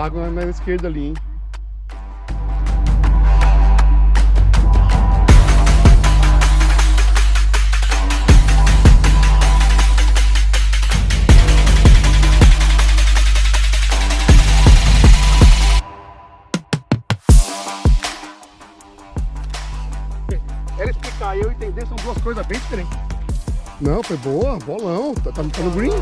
lago na esquerda ali, hein? Ela explicar e eu entender são duas coisas bem diferentes. Não, foi boa, bolão, tá no green.